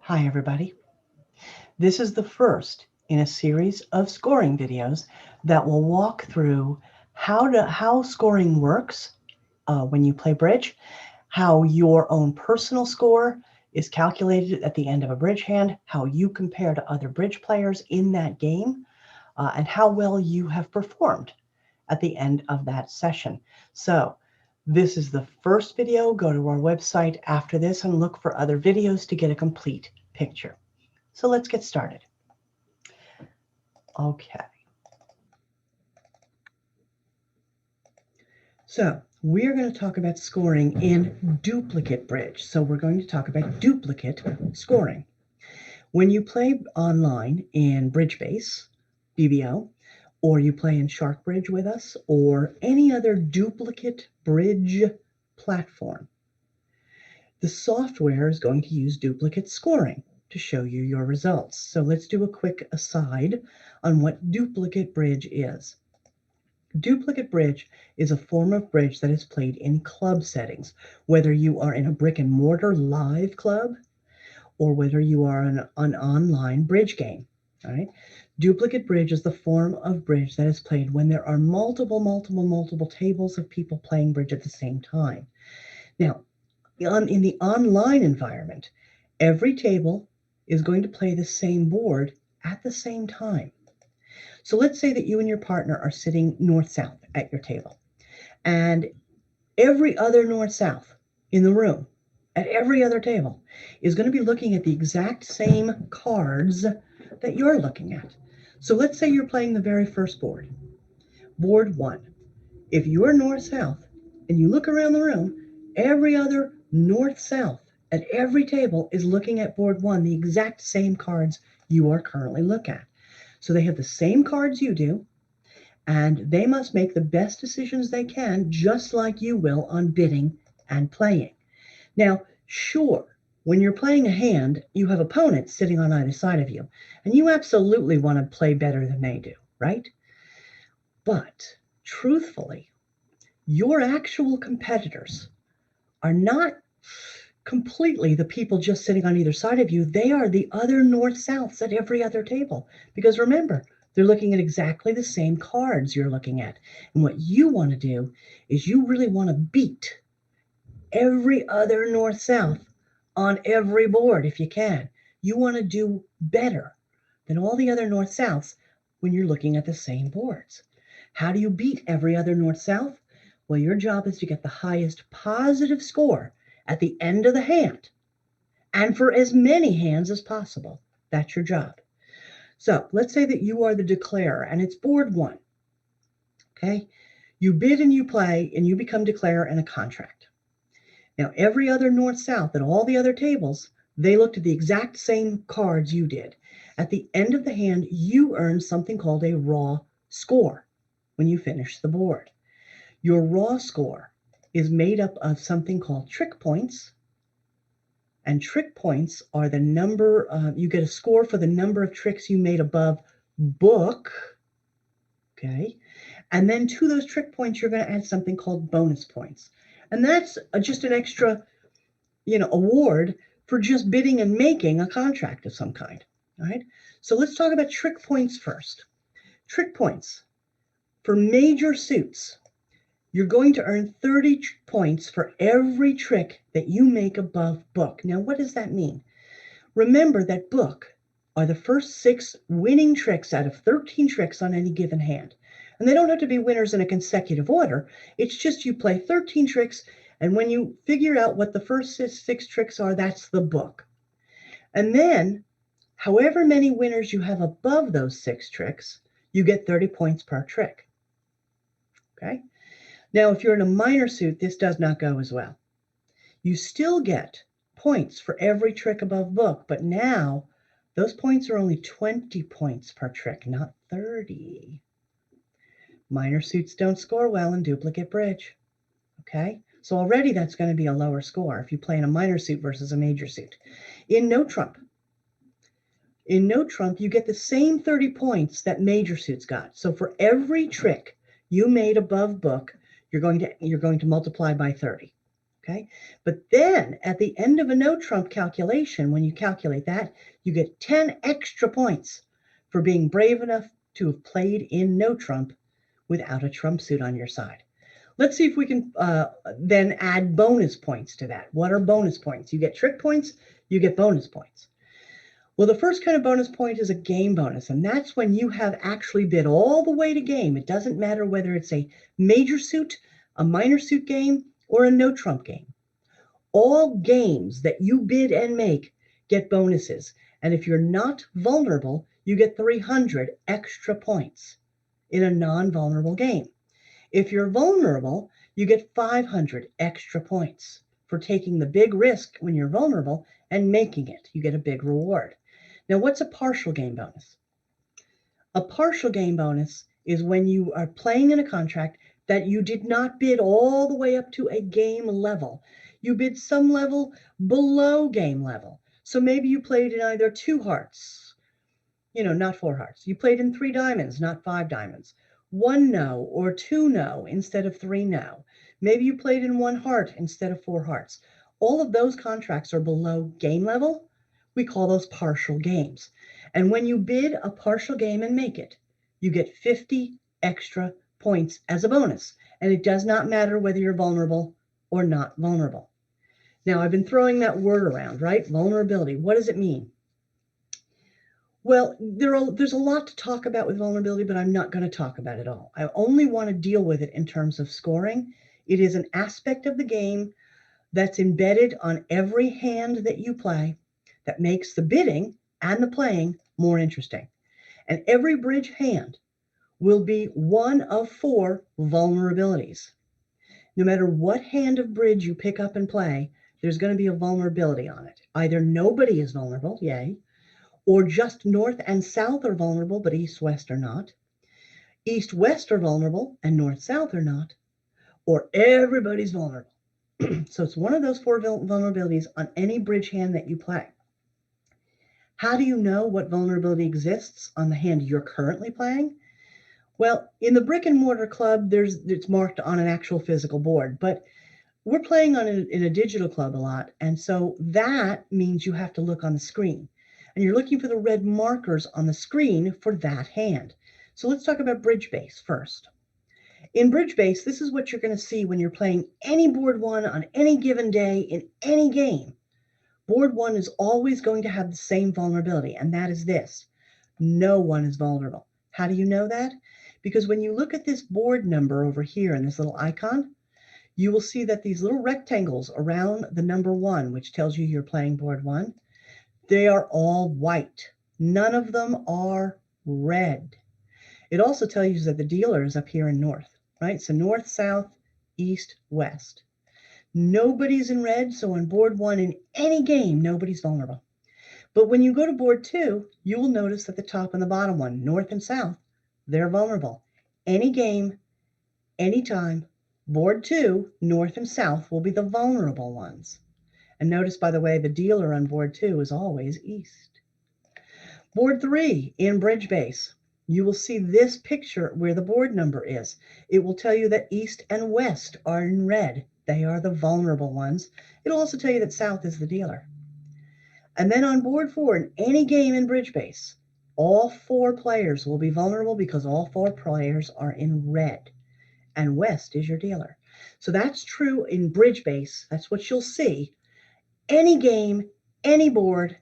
Hi everybody. This is the first in a series of scoring videos that will walk through how scoring works when you play bridge, how your own personal score is calculated at the end of a bridge hand, how you compare to other bridge players in that game, and how well you have performed at the end of that session. So this is the first video. Go to our website after this and look for other videos to get a complete picture. So let's get started. Okay. So we're going to talk about scoring in duplicate bridge. So we're going to talk about duplicate scoring. When you play online in Bridge Base, BBO, or you play in Shark Bridge with us, or any other duplicate bridge platform, the software is going to use duplicate scoring to show you your results. So let's do a quick aside on what duplicate bridge is. Duplicate bridge is a form of bridge that is played in club settings, whether you are in a brick and mortar live club or whether you are in an online bridge game. All right? Duplicate bridge is the form of bridge that is played when there are multiple tables of people playing bridge at the same time. Now, in the online environment, every table is going to play the same board at the same time. So let's say that you and your partner are sitting north-south at your table, and every other north-south in the room at every other table is going to be looking at the exact same cards that you're looking at. So let's say you're playing the very first board, board 1. If you're north-south and you look around the room, every other north-south at every table is looking at board 1, the exact same cards you are currently looking at. So they have the same cards you do, and they must make the best decisions they can, just like you will on bidding and playing. Now, sure, when you're playing a hand, you have opponents sitting on either side of you, and you absolutely want to play better than they do, right? But truthfully, your actual competitors are not completely the people just sitting on either side of you. They are the other north-souths at every other table. Because remember, they're looking at exactly the same cards you're looking at. And what you want to do is you really want to beat every other north-south on every board if you can. You want to do better than all the other north-souths when you're looking at the same boards. How do you beat every other north-south? Well, your job is to get the highest positive score at the end of the hand, and for as many hands as possible. That's your job. So let's say that you are the declarer and it's board 1. Okay? You bid and you play and you become declarer in a contract. Now, every other north-south at all the other tables, they looked at the exact same cards you did. At the end of the hand, you earn something called a raw score when you finish the board. Your raw score is made up of something called trick points, and trick points are the number, you get a score for the number of tricks you made above book, okay? And then to those trick points, you're going to add something called bonus points. And that's just an extra, award for just bidding and making a contract of some kind, all right? So let's talk about trick points first. Trick points for major suits. You're going to earn 30 points for every trick that you make above book. Now, what does that mean? Remember that book are the first 6 winning tricks out of 13 tricks on any given hand. And they don't have to be winners in a consecutive order. It's just you play 13 tricks, and when you figure out what the first 6 tricks are, that's the book. And then, however many winners you have above those 6 tricks, you get 30 points per trick. Okay? Now, if you're in a minor suit, this does not go as well. You still get points for every trick above book, but now those points are only 20 points per trick, not 30. Minor suits don't score well in duplicate bridge. Okay? So already that's going to be a lower score if you play in a minor suit versus a major suit. In no trump, you get the same 30 points that major suits got. So for every trick you made above book, you're going to multiply by 30. Okay, but then at the end of a no trump calculation, when you calculate that, you get 10 extra points for being brave enough to have played in no trump without a trump suit on your side. Let's see if we can then add bonus points to that. What are bonus points? You get trick points, you get bonus points. Well, the first kind of bonus point is a game bonus, and that's when you have actually bid all the way to game. It doesn't matter whether it's a major suit, a minor suit game, or a no trump game. All games that you bid and make get bonuses, and if you're not vulnerable, you get 300 extra points in a non-vulnerable game. If you're vulnerable, you get 500 extra points for taking the big risk when you're vulnerable and making it. You get a big reward. Now, what's a partial game bonus? A partial game bonus is when you are playing in a contract that you did not bid all the way up to a game level. You bid some level below game level. So maybe you played in either 2 hearts, not 4 hearts. You played in 3 diamonds, not 5 diamonds. 1 no or 2 no instead of 3 no. Maybe you played in 1 heart instead of 4 hearts. All of those contracts are below game level. We call those partial games. And when you bid a partial game and make it, you get 50 extra points as a bonus. And it does not matter whether you're vulnerable or not vulnerable. Now, I've been throwing that word around, right? Vulnerability. What does it mean? Well, there's a lot to talk about with vulnerability, but I'm not going to talk about it all. I only want to deal with it in terms of scoring. It is an aspect of the game that's embedded on every hand that you play that makes the bidding and the playing more interesting. And every bridge hand will be one of 4 vulnerabilities. No matter what hand of bridge you pick up and play, there's going to be a vulnerability on it. Either nobody is vulnerable, yay, or just north and south are vulnerable, but east-west are not. East-west are vulnerable and north-south are not, or everybody's vulnerable. So it's one of those 4 vulnerabilities on any bridge hand that you play. How do you know what vulnerability exists on the hand you're currently playing? Well, in the brick and mortar club, it's marked on an actual physical board, but we're playing in a digital club a lot, and so that means you have to look on the screen. And you're looking for the red markers on the screen for that hand. So let's talk about bridge base first. In bridge base, this is what you're going to see when you're playing any board 1 on any given day in any game. Board 1 is always going to have the same vulnerability, and that is this. No one is vulnerable. How do you know that? Because when you look at this board number over here in this little icon, you will see that these little rectangles around the number 1, which tells you you're playing board 1, they are all white. None of them are red. It also tells you that the dealer is up here in north, right? So north, south, east, west. Nobody's in red, so on board 1 in any game, nobody's vulnerable. But when you go to board 2, you will notice that the top and the bottom one, north and south, they're vulnerable. Any game, anytime, board 2, north and south, will be the vulnerable ones. And notice, by the way, the dealer on board 2 is always east. Board 3, in bridge base, you will see this picture where the board number is. It will tell you that east and west are in red. They are the vulnerable ones. It'll also tell you that south is the dealer. And then on board 4, in any game in bridge base, all 4 players will be vulnerable because all 4 players are in red. And west is your dealer. So that's true in bridge base. That's what you'll see. Any game, any board,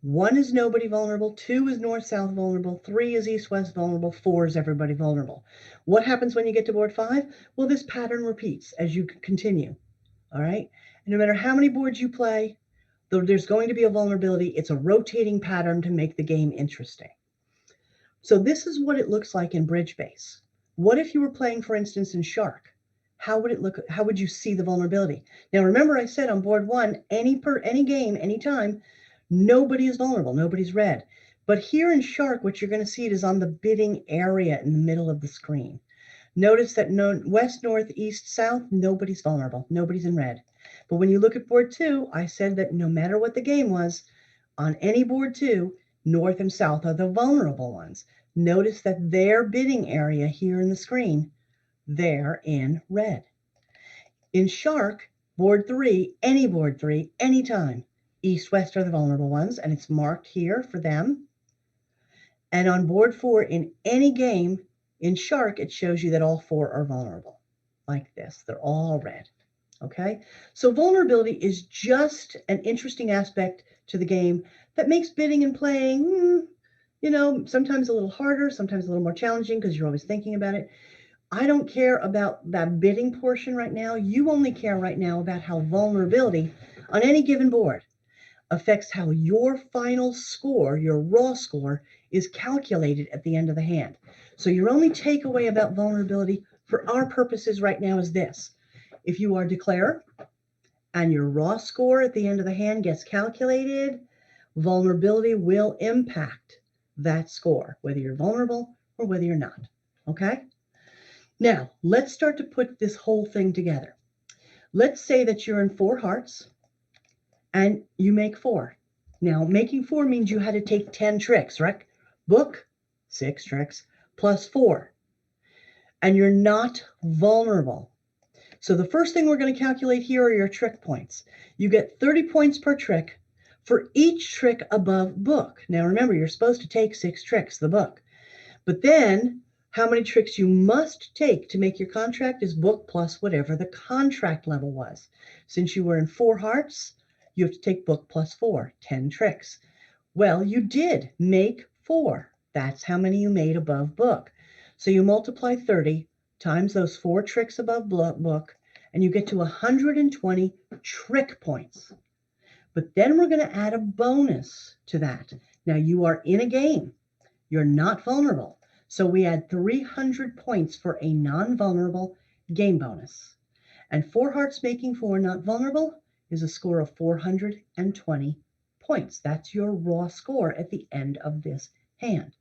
1 is nobody vulnerable, 2 is north-south vulnerable, 3 is east-west vulnerable, 4 is everybody vulnerable. What happens when you get to board 5? Well, this pattern repeats as you continue, all right? And no matter how many boards you play, there's going to be a vulnerability. It's a rotating pattern to make the game interesting. So this is what it looks like in bridge base. What if you were playing, for instance, in Shark? How would it look? How would you see the vulnerability? Now, remember I said on board 1, any game, anytime, nobody is vulnerable, nobody's red. But here in Shark, what you're going to see it is on the bidding area in the middle of the screen. Notice that west, north, east, south, nobody's vulnerable, nobody's in red. But when you look at board 2, I said that no matter what the game was, on any board 2, north and south are the vulnerable ones. Notice that their bidding area here in the screen, they're in red. In Shark, Board 3, any board 3, anytime. East, west are the vulnerable ones, and it's marked here for them. And on board 4, in any game, in Shark, it shows you that all 4 are vulnerable, like this. They're all red, okay? So vulnerability is just an interesting aspect to the game that makes bidding and playing, sometimes a little harder, sometimes a little more challenging because you're always thinking about it. I don't care about that bidding portion right now. You only care right now about how vulnerability on any given board affects how your final score, your raw score, is calculated at the end of the hand. So your only takeaway about vulnerability for our purposes right now is this. If you are declare and your raw score at the end of the hand gets calculated, vulnerability will impact that score, whether you're vulnerable or whether you're not. Okay? Now, let's start to put this whole thing together. Let's say that you're in 4 hearts and you make 4. Now, making 4 means you had to take 10 tricks, right? Book, 6 tricks, plus 4. And you're not vulnerable. So the first thing we're going to calculate here are your trick points. You get 30 points per trick for each trick above book. Now, remember, you're supposed to take 6 tricks, the book. But then, how many tricks you must take to make your contract is book plus whatever the contract level was. Since you were in 4 hearts, you have to take book plus 4, 10 tricks. Well, you did make 4. That's how many you made above book. So you multiply 30 times those 4 tricks above book, and you get to 120 trick points. But then we're going to add a bonus to that. Now, you are in a game. You're not vulnerable. So we add 300 points for a non-vulnerable game bonus. And 4 hearts making 4 not vulnerable is a score of 420 points. That's your raw score at the end of this hand.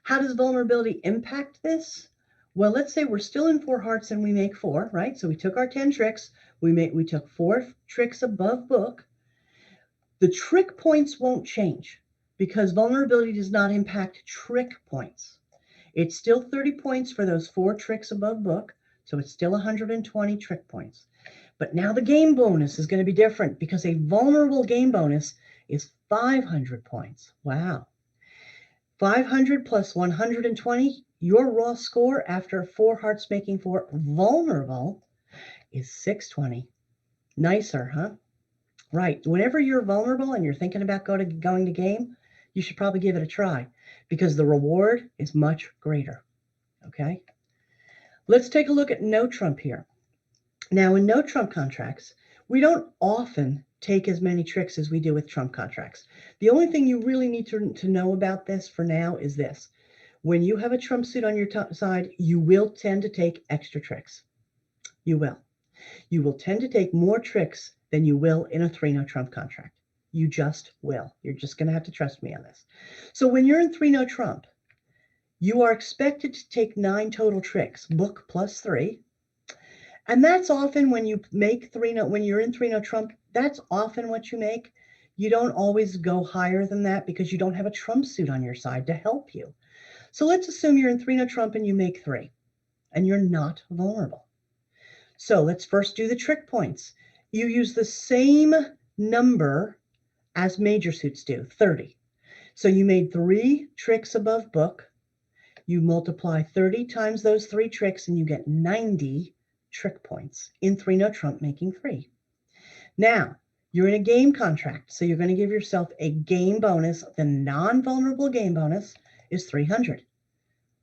How does vulnerability impact this? Well, let's say we're still in 4 hearts and we make 4, right? So we took our 10 tricks. We took 4 tricks above book. The trick points won't change because vulnerability does not impact trick points. It's still 30 points for those 4 tricks above book, so it's still 120 trick points. But now the game bonus is going to be different because a vulnerable game bonus is 500 points. Wow. 500 plus 120, your raw score after 4 hearts making 4 vulnerable is 620. Nicer, huh? Right. Whenever you're vulnerable and you're thinking about going to game, you should probably give it a try because the reward is much greater. Okay? Let's take a look at no trump here. Now, in no trump contracts, we don't often take as many tricks as we do with trump contracts. The only thing you really need to know about this for now is this. When you have a trump suit on your side, you will tend to take extra tricks. You will. You will tend to take more tricks than you will in a 3-no trump contract. You just will. You're just going to have to trust me on this. So when you're in 3-no trump, you are expected to take 9 total tricks, book plus 3. And that's often when you make 3-no, when you're in 3-no trump, that's often what you make. You don't always go higher than that because you don't have a trump suit on your side to help you. So let's assume you're in 3-no trump and you make 3, and you're not vulnerable. So let's first do the trick points. You use the same number as major suits do, 30. So you made 3 tricks above book. You multiply 30 times those 3 tricks and you get 90 trick points in 3-no trump making 3. Now, you're in a game contract, so you're going to give yourself a game bonus. The non-vulnerable game bonus is 300.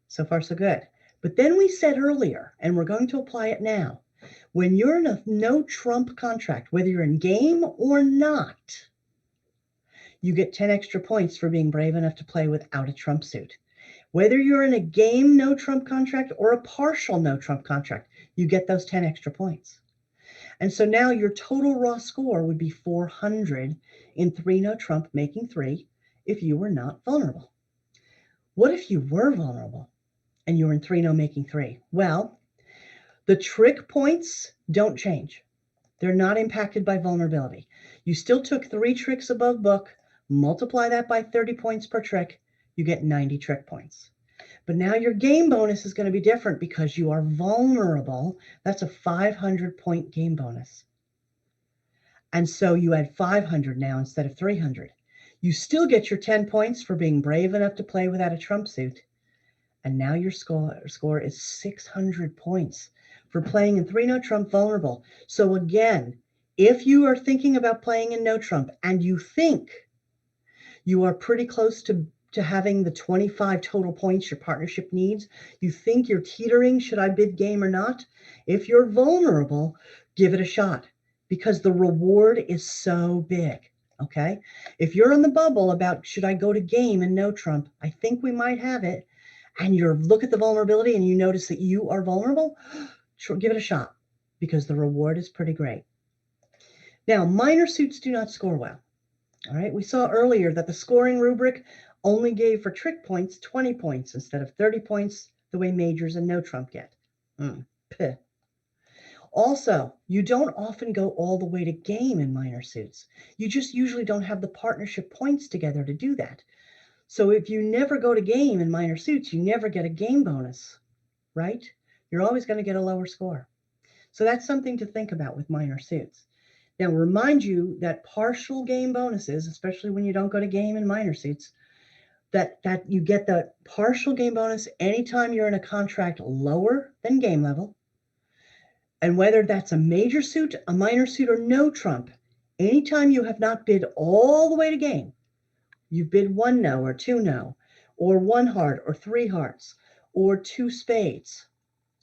So far, so good. But then we said earlier, and we're going to apply it now, when you're in a no trump contract, whether you're in game or not, you get 10 extra points for being brave enough to play without a trump suit. Whether you're in a game no trump contract or a partial no trump contract, you get those 10 extra points. And so now your total raw score would be 400 in 3-no trump making 3 if you were not vulnerable. What if you were vulnerable and you were in 3-no making 3? Well, the trick points don't change. They're not impacted by vulnerability. You still took 3 tricks above book, multiply that by 30 points per trick, you get 90 trick points. But now your game bonus is going to be different because you are vulnerable. That's a 500-point game bonus. And so you add 500 now instead of 300. You still get your 10 points for being brave enough to play without a trump suit. And now your score is 600 points for playing in 3 no trump vulnerable. So again, if you are thinking about playing in no trump and you think you are pretty close to having the 25 total points your partnership needs, you think you're teetering, should I bid game or not? If you're vulnerable, give it a shot because the reward is so big. Okay? If you're on the bubble about should I go to game and no trump, I think we might have it, and you look at the vulnerability and you notice that you are vulnerable, give it a shot because the reward is pretty great. Now, minor suits do not score well. All right, we saw earlier that the scoring rubric only gave for trick points 20 points instead of 30 points the way majors and no trump get. Also, you don't often go all the way to game in minor suits. You just usually don't have the partnership points together to do that. So if you never go to game in minor suits, you never get a game bonus, right? You're always going to get a lower score. So that's something to think about with minor suits. Now, remind you that partial game bonuses, especially when you don't go to game in minor suits, that you get the partial game bonus anytime you're in a contract lower than game level. And whether that's a major suit, a minor suit, or no trump, anytime you have not bid all the way to game, you bid 1 no or 2 no, or 1 heart or 3 hearts, or 2 spades,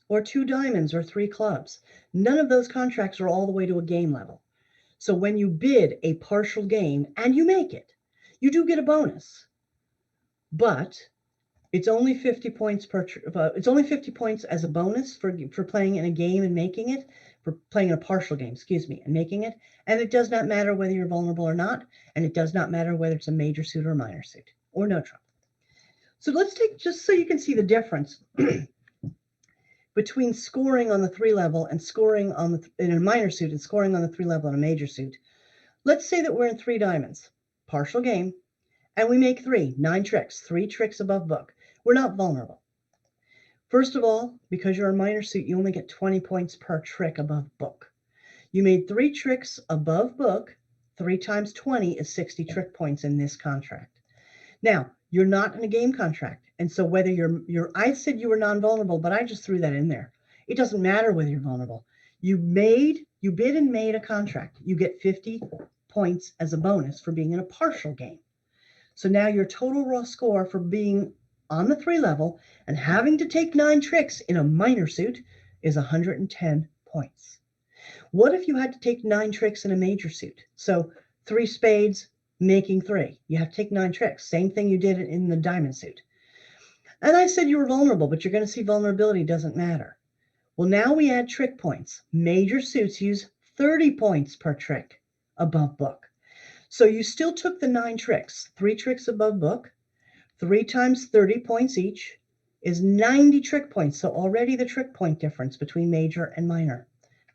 or 2 diamonds or 3 clubs. None of those contracts are all the way to a game level. So when you bid a partial game and you make it, you do get a bonus. But it's only 50 points it's only 50 points as a bonus for playing in a game and making it, for playing in a partial game, and making it. And it does not matter whether you're vulnerable or not, and it does not matter whether it's a major suit or a minor suit or no trump. So let's take, just so you can see the difference between scoring on the 3 level and scoring in a minor suit and scoring on the 3 level in a major suit. Let's say that we're in 3 diamonds, partial game, and we make 9 tricks, 3 tricks above book. We're not vulnerable. First of all, because you're a minor suit, you only get 20 points per trick above book. You made 3 tricks above book. 3 times 20 is 60 trick points in this contract. Now, you're not in a game contract, and so whether I said you were non-vulnerable, but I just threw that in there. It doesn't matter whether you're vulnerable. You bid and made a contract. You get 50 points as a bonus for being in a partial game. So now your total raw score for being on the 3 level and having to take 9 tricks in a minor suit is 110 points. What if you had to take 9 tricks in a major suit? So 3 spades, making 3. You have to take 9 tricks. Same thing you did in the diamond suit. And I said you were vulnerable, but you're going to see vulnerability doesn't matter. Well, now we add trick points. Major suits use 30 points per trick above book. So you still took the 9 tricks, 3 tricks above book, 3 times 30 points each is 90 trick points. So already the trick point difference between major and minor.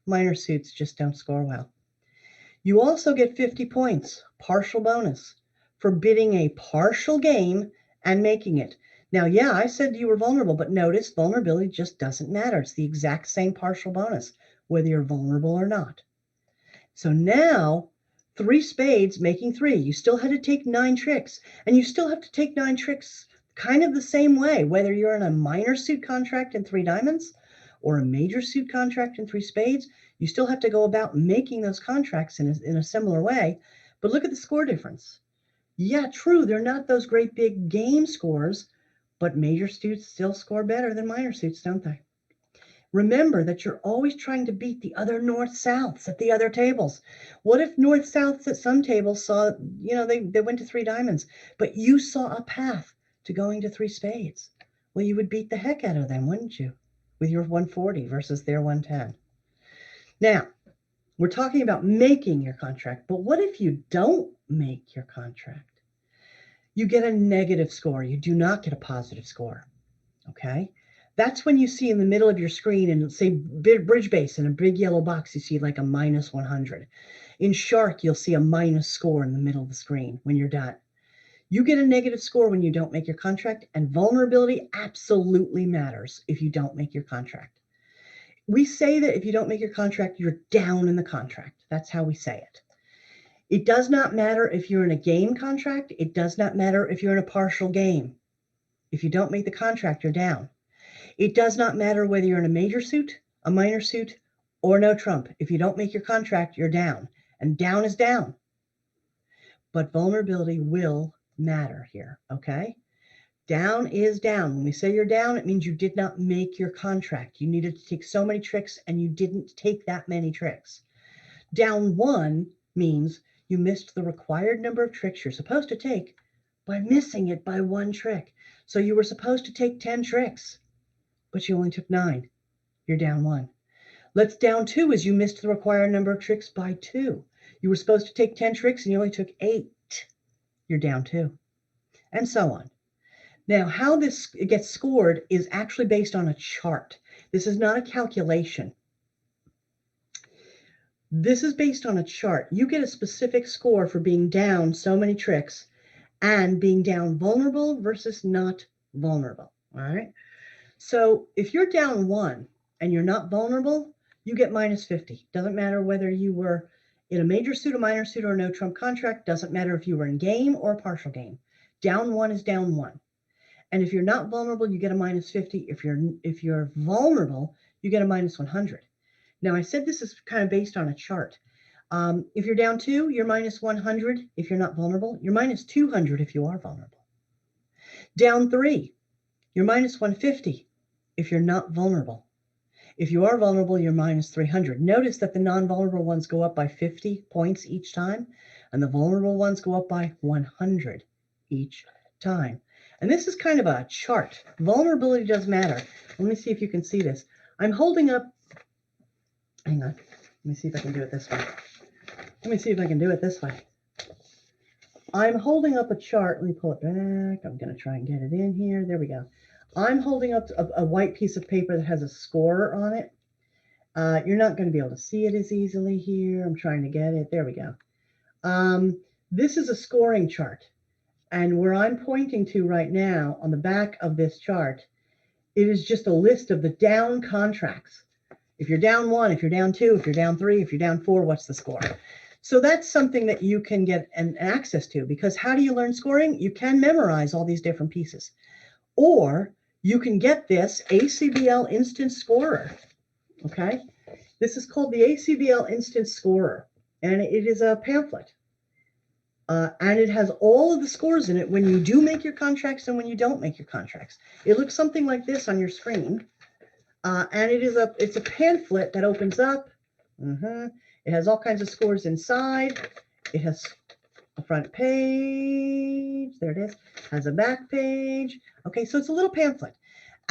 Minor suits just don't score well. You also get 50 points, partial bonus, for bidding a partial game and making it. Now, yeah, I said you were vulnerable, but notice vulnerability just doesn't matter. It's the exact same partial bonus, whether you're vulnerable or not. So now, 3 spades making 3. You still had to take 9 tricks, and you still have to take 9 tricks kind of the same way, whether you're in a minor suit contract in 3 diamonds or a major suit contract in 3 spades. You still have to go about making those contracts in a similar way. But look at the score difference. Yeah, true, they're not those great big game scores, but major suits still score better than minor suits, don't they? Remember that you're always trying to beat the other north-souths at the other tables. What if north-souths at some tables saw, they went to 3 diamonds, but you saw a path to going to 3 spades? Well, you would beat the heck out of them, wouldn't you? With your 140 versus their 110. Now, we're talking about making your contract, but what if you don't make your contract? You get a negative score. You do not get a positive score, okay? That's when you see in the middle of your screen, and say bridge base in a big yellow box, you see like a minus 100. In Shark, you'll see a minus score in the middle of the screen when you're done. You get a negative score when you don't make your contract, and vulnerability absolutely matters if you don't make your contract. We say that if you don't make your contract, you're down in the contract. That's how we say it. It does not matter if you're in a game contract. It does not matter if you're in a partial game. If you don't make the contract, you're down. It does not matter whether you're in a major suit, a minor suit, or no trump. If you don't make your contract, you're down. And down is down. But vulnerability will matter here, okay? Down is down. When we say you're down, it means you did not make your contract. You needed to take so many tricks and you didn't take that many tricks. Down 1 means you missed the required number of tricks you're supposed to take by missing it by 1 trick. So you were supposed to take 10 tricks, but you only took 9. You're down 1. Let's down 2 is you missed the required number of tricks by 2. You were supposed to take 10 tricks and you only took 8. You're down 2. And so on. Now, how this gets scored is actually based on a chart. This is not a calculation. This is based on a chart. You get a specific score for being down so many tricks and being down vulnerable versus not vulnerable. All right. So if you're down 1 and you're not vulnerable, you get minus 50. Doesn't matter whether you were in a major suit, a minor suit, or a no trump contract. Doesn't matter if you were in game or a partial game. Down 1 is down 1. And if you're not vulnerable, you get a minus 50. If you're vulnerable, you get a minus 100. Now, I said this is kind of based on a chart. If you're down 2, you're minus 100 if you're not vulnerable. You're minus 200 if you are vulnerable. Down 3, you're minus 150 if you're not vulnerable. If you are vulnerable, you're minus 300. Notice that the non-vulnerable ones go up by 50 points each time, and the vulnerable ones go up by 100 each time. And this is kind of a chart. Vulnerability does matter. Let me see if you can see this. I'm holding up, hang on. Let me see if I can do it this way. I'm holding up a chart. Let me pull it back. I'm going to try and get it in here. There we go. I'm holding up a white piece of paper that has a scorer on it. You're not going to be able to see it as easily here. I'm trying to get it. There we go. This is a scoring chart. And where I'm pointing to right now on the back of this chart, it is just a list of the down contracts. If you're down 1, if you're down 2, if you're down 3, if you're down 4, what's the score? So that's something that you can get an access to, because how do you learn scoring? You can memorize all these different pieces. Or you can get this ACBL Instant Scorer, okay? This is called the ACBL Instant Scorer, and it is a pamphlet. And it has all of the scores in it when you do make your contracts and when you don't make your contracts. It looks something like this on your screen. And it's a pamphlet that opens up. It has all kinds of scores inside. It has a front page. There it is. Has a back page. Okay, so it's a little pamphlet.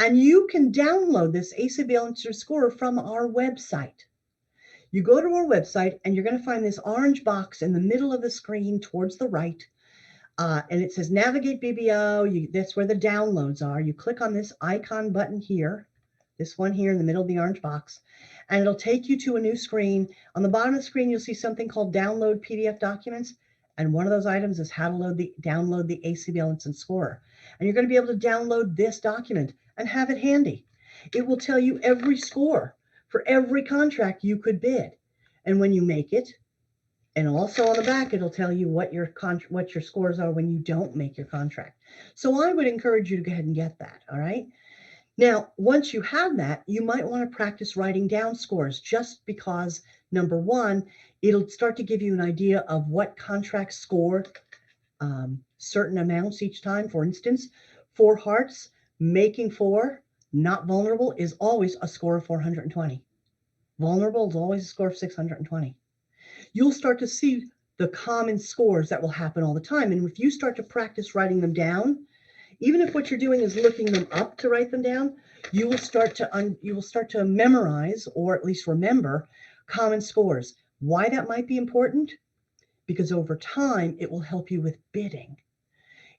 And you can download this ACBL Instant Scorer from our website. You go to our website and you're going to find this orange box in the middle of the screen towards the right. And it says Navigate BBO. That's where the downloads are. You click on this icon button here, this one here in the middle of the orange box, and it'll take you to a new screen. On the bottom of the screen, you'll see something called Download PDF Documents. And one of those items is how to download the ACBL Instant Scorer. And you're going to be able to download this document and have it handy. It will tell you every score for every contract you could bid. And when you make it, and also on the back, it'll tell you what your scores are when you don't make your contract. So I would encourage you to go ahead and get that, all right? Now, once you have that, you might want to practice writing down scores, just because, number one, it'll start to give you an idea of what contracts score certain amounts each time. For instance, 4 hearts, making 4, not vulnerable, is always a score of 420. Vulnerable is always a score of 620. You'll start to see the common scores that will happen all the time. And if you start to practice writing them down, even if what you're doing is looking them up to write them down, you will start to memorize, or at least remember, common scores. Why that might be important? Because over time, it will help you with bidding.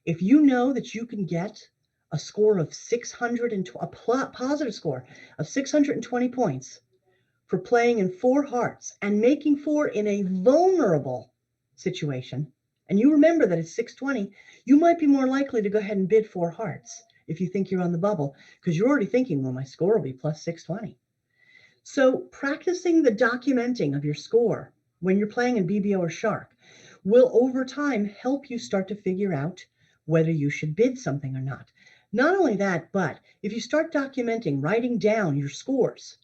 If you know that you can get a score of a positive score of 620 points for playing in 4 hearts and making 4 in a vulnerable situation, and you remember that it's 620, you might be more likely to go ahead and bid 4 hearts if you think you're on the bubble, because you're already thinking, well, my score will be plus 620. So practicing the documenting of your score when you're playing in BBO or Shark will over time help you start to figure out whether you should bid something or not. Not only that, but if you start documenting, writing down your scores,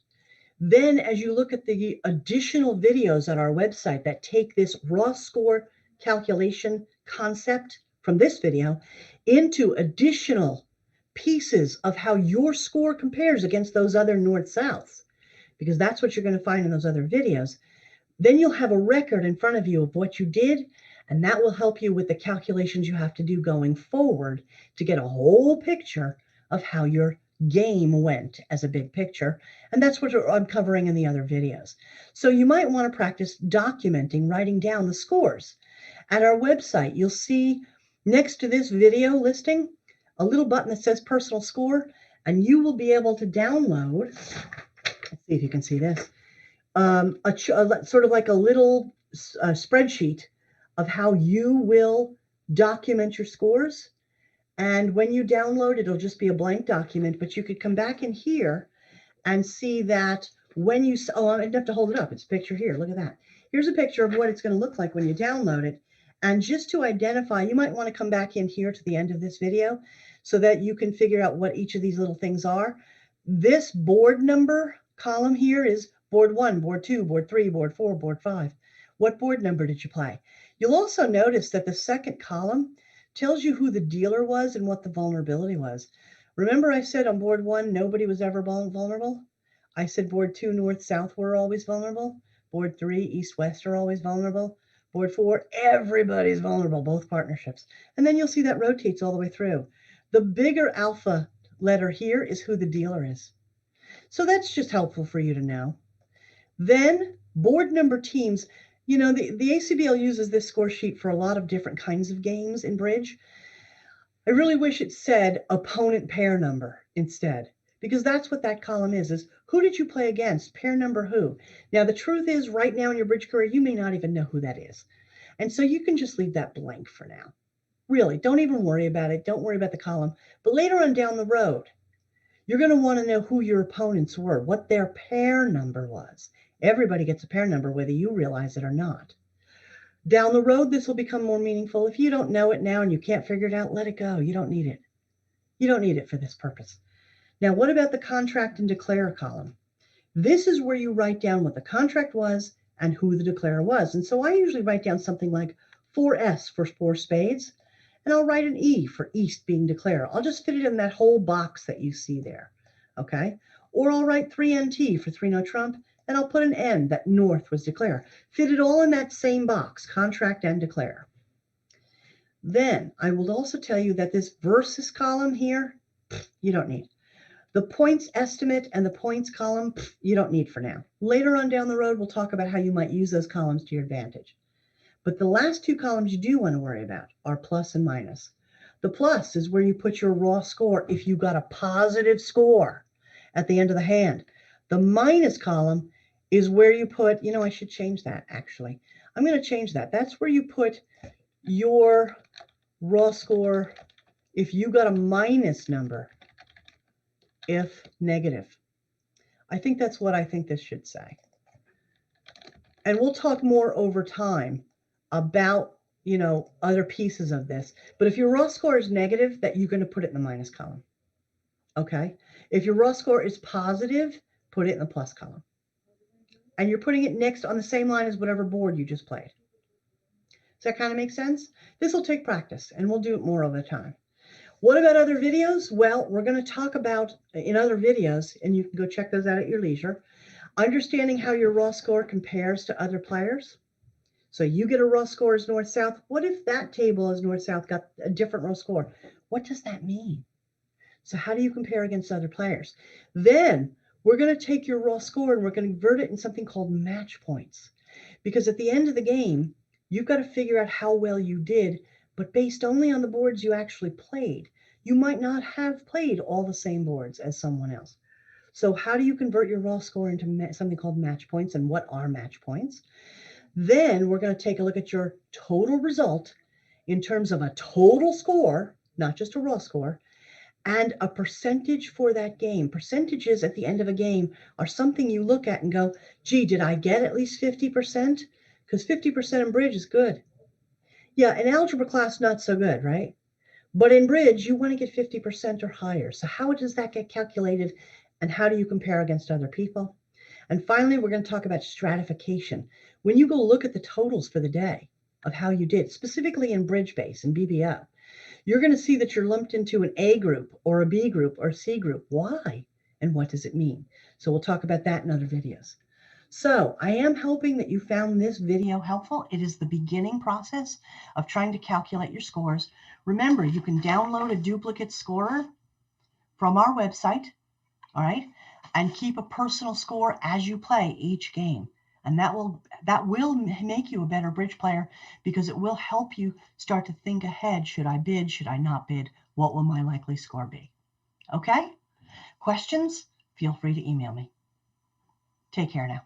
then as you look at the additional videos on our website that take this raw score calculation concept from this video into additional pieces of how your score compares against those other north-souths, because that's what you're going to find in those other videos, then you'll have a record in front of you of what you did, and that will help you with the calculations you have to do going forward to get a whole picture of how your game went as a big picture. And that's what I'm covering in the other videos. So you might want to practice documenting, writing down the scores. At our website, you'll see next to this video listing a little button that says personal score, and you will be able to download, let's see if you can see this, sort of like a little spreadsheet of how you will document your scores. And when you download it, it'll just be a blank document, but you could come back in here and see that when you, I didn't have to hold it up. It's a picture here. Look at that. Here's a picture of what it's going to look like when you download it. And just to identify, you might want to come back in here to the end of this video so that you can figure out what each of these little things are. This board number column here is board 1, board 2, board 3, board 4, board 5. What board number did you play? You'll also notice that the second column tells you who the dealer was and what the vulnerability was. Remember I said on board 1, nobody was ever vulnerable? I said board 2, north-south were always vulnerable. Board 3, east-west are always vulnerable. Board 4, everybody's vulnerable, both partnerships. And then you'll see that rotates all the way through. The bigger alpha letter here is who the dealer is. So that's just helpful for you to know. Then board number teams, you know, the ACBL uses this score sheet for a lot of different kinds of games in bridge. I really wish it said opponent pair number instead, because that's what that column is who did you play against, pair number who. Now the truth is right now in your bridge career, you may not even know who that is. And so you can just leave that blank for now. Really, don't even worry about it. Don't worry about the column. But later on down the road, you're going to want to know who your opponents were, what their pair number was. Everybody gets a pair number, whether you realize it or not. Down the road, this will become more meaningful. If you don't know it now and you can't figure it out, let it go. You don't need it. You don't need it for this purpose. Now, what about the contract and declare column? This is where you write down what the contract was and who the declarer was. And so I usually write down something like 4S for 4 spades, and I'll write an E for East being declarer. I'll just fit it in that whole box that you see there, okay? Or I'll write 3NT for 3 no trump, and I'll put an N that North was declare. Fit it all in that same box, contract and declare. Then I will also tell you that this versus column here, you don't need. The points estimate and the points column, you don't need for now. Later on down the road, we'll talk about how you might use those columns to your advantage. But the last 2 columns you do want to worry about are plus and minus. The plus is where you put your raw score if you got a positive score at the end of the hand. The minus column is where you put, you know, I should change that actually. I'm going to change that. That's where you put your raw score if you got a minus number, if negative. I think that's what I think this should say. And we'll talk more over time about, you know, other pieces of this. But if your raw score is negative, that you're going to put it in the minus column. Okay? If your raw score is positive, put it in the plus column. And you're putting it next on the same line as whatever board you just played. Does that kind of make sense? This will take practice, and we'll do it more over time. What about other videos? Well, we're going to talk about in other videos, and you can go check those out at your leisure, understanding how your raw score compares to other players. So you get a raw score as north-south. What if that table as north-south got a different raw score? What does that mean? So how do you compare against other players? Then we're going to take your raw score and we're going to convert it in something called match points. Because at the end of the game, you've got to figure out how well you did, but based only on the boards you actually played. You might not have played all the same boards as someone else. So how do you convert your raw score into something called match points, and what are match points? Then we're going to take a look at your total result in terms of a total score, not just a raw score, and a percentage for that game. Percentages at the end of a game are something you look at and go, gee, did I get at least 50%? Because 50% in bridge is good. Yeah, in algebra class, not so good, right? But in bridge, you want to get 50% or higher. So how does that get calculated, and how do you compare against other people? And finally, we're going to talk about stratification. When you go look at the totals for the day of how you did, specifically in bridge base and BBO, you're going to see that you're lumped into an A group or a B group or a C group. Why? And what does it mean? So we'll talk about that in other videos. So I am hoping that you found this video helpful. It is the beginning process of trying to calculate your scores. Remember, you can download a duplicate scorer from our website, all right, and keep a personal score as you play each game. And that will make you a better bridge player, because it will help you start to think ahead. Should I bid? Should I not bid? What will my likely score be? Okay? Questions? Feel free to email me. Take care now.